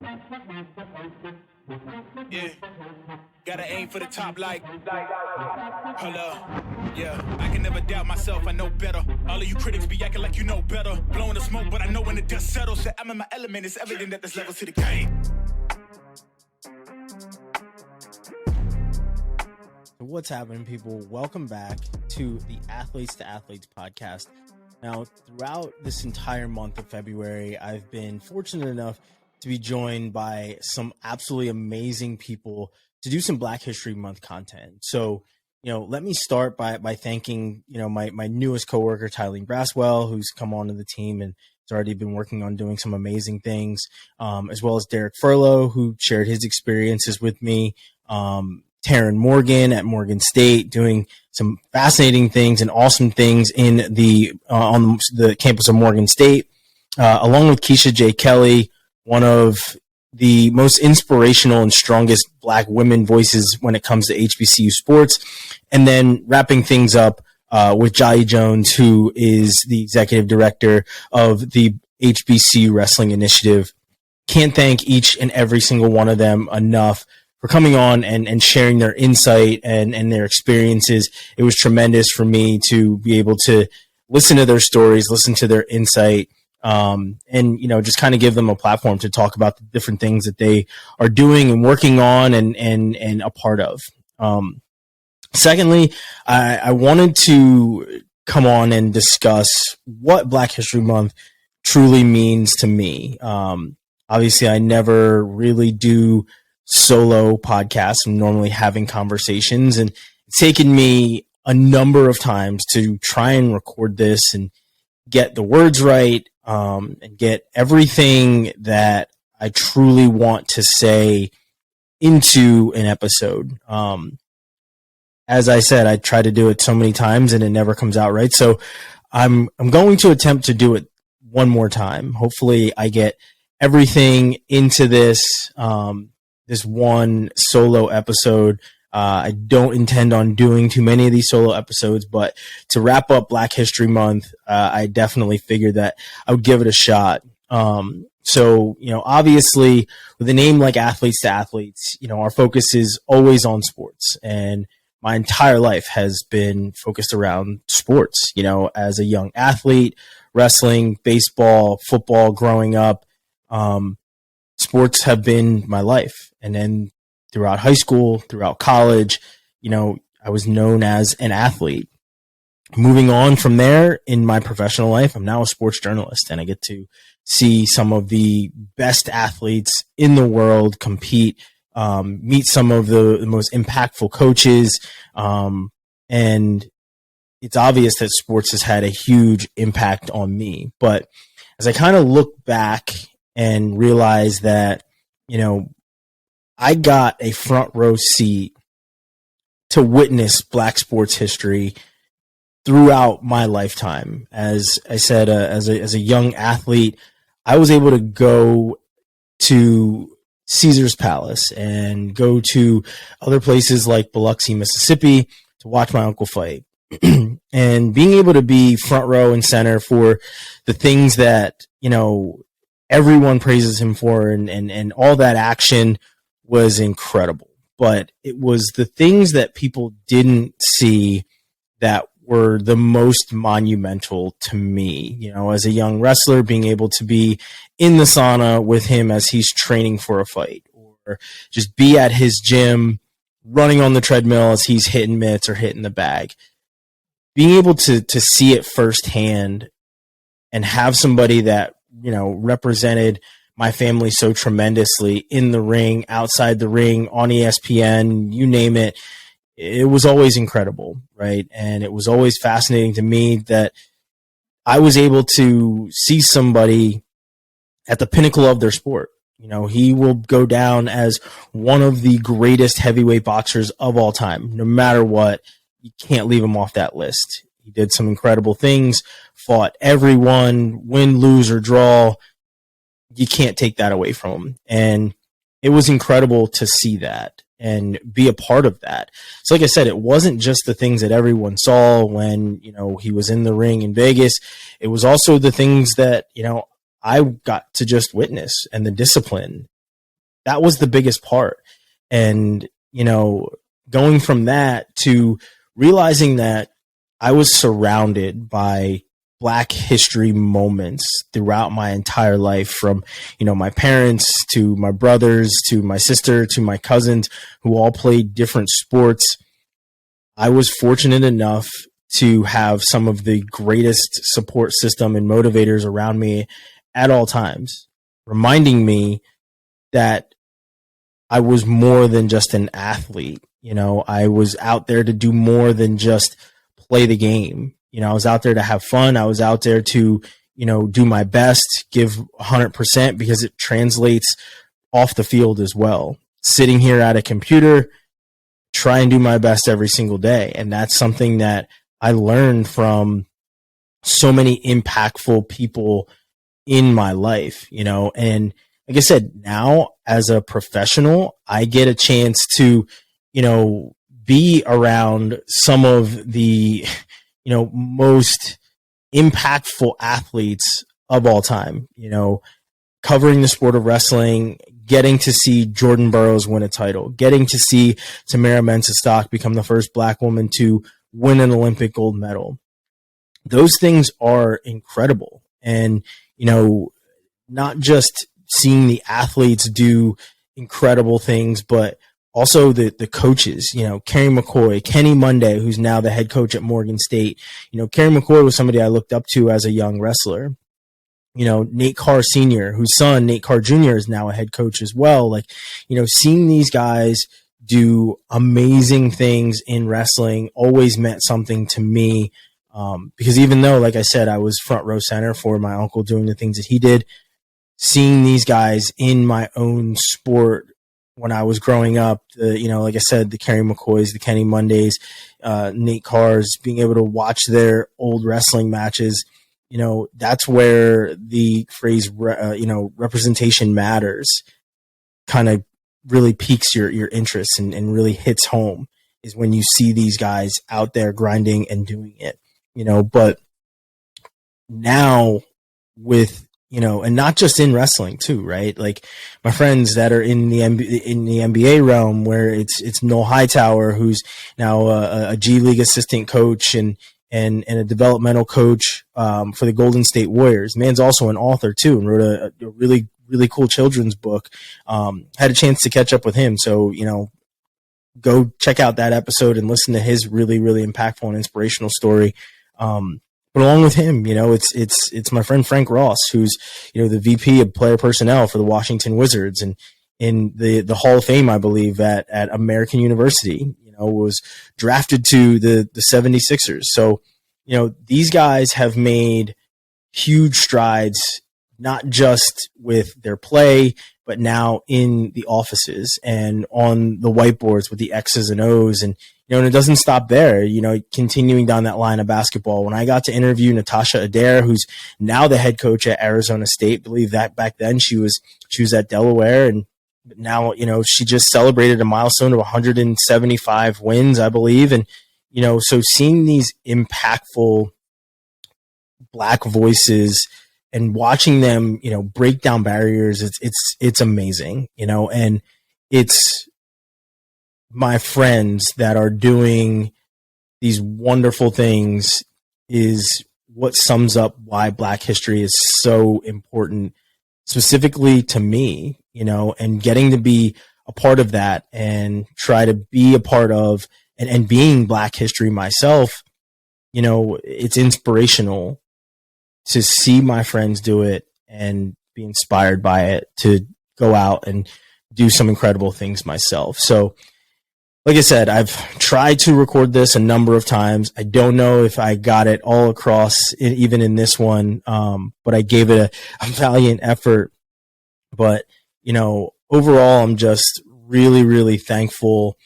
Yeah, gotta aim for the top like, hold up. Yeah, I can never doubt myself, I know better. All of you critics be acting like you know better. Blowing the smoke, but I know when the dust settles that I'm in my element. It's evident that there's levels to the game. What's happening, people? Welcome back to the Athletes to Athletes podcast. Now, throughout this entire month of February, I've been fortunate enough to be joined by some absolutely amazing people to do some Black History Month content. So, let me start by thanking, my newest coworker, Tylene Braswell, who's come onto the team and has already been working on doing some amazing things, as well as Derek Furlow, who shared his experiences with me, Taryn Morgan at Morgan State, doing some fascinating things and awesome things in the on the campus of Morgan State, along with Keisha J. Kelly, one of the most inspirational and strongest Black women voices when it comes to HBCU sports. And then wrapping things up with Jolly Jones, who is the executive director of the HBCU Wrestling Initiative. Can't thank each and every single one of them enough for coming on and sharing their insight and their experiences. It was tremendous for me to be able to listen to their stories, listen to their insight, and just kind of give them a platform to talk about the different things that they are doing and working on and a part of. Secondly, I wanted to come on and discuss what Black History Month truly means to me. Obviously, I never really do solo podcasts. I'm normally having conversations, and it's taken me a number of times to try and record this and get the words right, and get everything that I truly want to say into an episode. As I said, I try to do it so many times and it never comes out right. So I'm going to attempt to do it one more time. Hopefully I get everything into this one solo episode. I don't intend on doing too many of these solo episodes, but to wrap up Black History Month, I definitely figured that I would give it a shot. So, obviously with a name like Athletes to Athletes, our focus is always on sports, and my entire life has been focused around sports, as a young athlete, wrestling, baseball, football, growing up. Sports have been my life. And then throughout high school, throughout college, I was known as an athlete. Moving on from there in my professional life, I'm now a sports journalist, and I get to see some of the best athletes in the world compete, meet some of the most impactful coaches. And it's obvious that sports has had a huge impact on me. But as I kind of look back and realize that, I got a front row seat to witness Black sports history throughout my lifetime. As I said, as a young athlete, I was able to go to Caesar's Palace and go to other places like Biloxi, Mississippi to watch my uncle fight. And being able to be front row and center for the things that, everyone praises him for and all that action was incredible. But it was the things that people didn't see that were the most monumental to me. As a young wrestler, being able to be in the sauna with him as he's training for a fight, or just be at his gym running on the treadmill as he's hitting mitts or hitting the bag. Being able to see it firsthand and have somebody that, represented my family so tremendously in the ring, outside the ring, on ESPN, you name it, it was always incredible, right? And it was always fascinating to me that I was able to see somebody at the pinnacle of their sport. He will go down as one of the greatest heavyweight boxers of all time. No matter what, you can't leave him off that list. He did some incredible things, fought everyone, win, lose, or draw. You can't take that away from him. And it was incredible to see that and be a part of that. So like I said, it wasn't just the things that everyone saw when, he was in the ring in Vegas. It was also the things that, I got to just witness, and the discipline that was the biggest part. And, going from that to realizing that I was surrounded by Black history moments throughout my entire life, from, my parents to my brothers to my sister to my cousins who all played different sports. I was fortunate enough to have some of the greatest support system and motivators around me at all times, reminding me that I was more than just an athlete. I was out there to do more than just play the game. I was out there to have fun. I was out there to, do my best, give 100%, because it translates off the field as well. Sitting here at a computer, try and do my best every single day. And that's something that I learned from so many impactful people in my life, and like I said, now as a professional, I get a chance to, be around some of the, most impactful athletes of all time, covering the sport of wrestling, getting to see Jordan Burroughs win a title, getting to see Tamara Mensah-Stock become the first Black woman to win an Olympic gold medal. Those things are incredible. And, not just seeing the athletes do incredible things, but also the coaches, Kerry McCoy, Kenny Monday, who's now the head coach at Morgan State. Kerry McCoy was somebody I looked up to as a young wrestler. Nate Carr Sr., whose son, Nate Carr Jr., is now a head coach as well. Like, seeing these guys do amazing things in wrestling always meant something to me. Because even though, like I said, I was front row center for my uncle doing the things that he did, seeing these guys in my own sport when I was growing up, like I said, the Kerry McCoys, the Kenny Mondays, Nate Carrs, being able to watch their old wrestling matches, that's where the phrase, representation matters kind of really piques your interest and really hits home, is when you see these guys out there grinding and doing it, but now with, and not just in wrestling too, right? Like my friends that are in the NBA realm, where it's Noel Hightower, who's now a G League assistant coach and a developmental coach for the Golden State Warriors. Man's also an author too, and wrote a really, really cool children's book. Had a chance to catch up with him. So, go check out that episode and listen to his really, really impactful and inspirational story. But along with him, it's my friend Frank Ross, who's, the VP of player personnel for the Washington Wizards, and in the Hall of Fame, I believe, at American University, was drafted to the 76ers. So, these guys have made huge strides, not just with their play, but now in the offices and on the whiteboards with the X's and O's. And, and it doesn't stop there, continuing down that line of basketball. When I got to interview Natasha Adair, who's now the head coach at Arizona State, I believe that back then she was at Delaware, and now, she just celebrated a milestone of 175 wins, I believe. And, so seeing these impactful Black voices and watching them, break down barriers, it's amazing, and it's my friends that are doing these wonderful things is what sums up why Black history is so important, specifically to me, and getting to be a part of that and try to be a part of and being Black history myself. It's inspirational to see my friends do it and be inspired by it, to go out and do some incredible things myself. So, like I said, I've tried to record this a number of times. I don't know if I got it all across, even in this one, but I gave it a valiant effort. But, overall, I'm just really, really thankful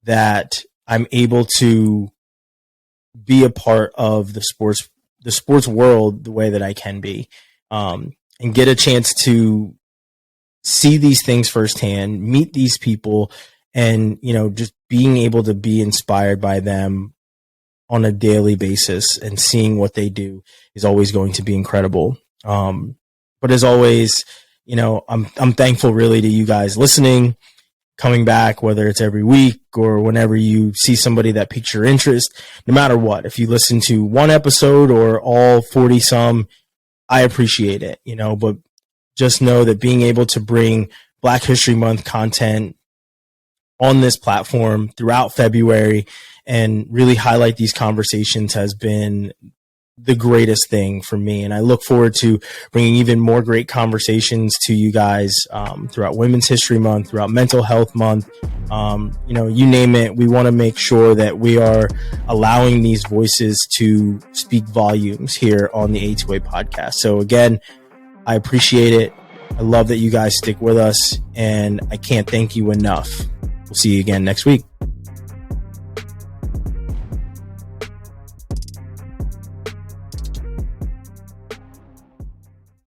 that I'm able to be a part of the sports world the way that I can be, and get a chance to see these things firsthand, meet these people, and, just being able to be inspired by them on a daily basis and seeing what they do is always going to be incredible. But as always, I'm thankful really to you guys listening, coming back, whether it's every week or whenever you see somebody that piques your interest, no matter what. If you listen to one episode or all 40 some, I appreciate it, but just know that being able to bring Black History Month content on this platform throughout February and really highlight these conversations has been the greatest thing for me. And I look forward to bringing even more great conversations to you guys throughout Women's History Month, throughout Mental Health Month. You name it. We want to make sure that we are allowing these voices to speak volumes here on the A2A podcast. So again, I appreciate it. I love that you guys stick with us, and I can't thank you enough. We'll see you again next week.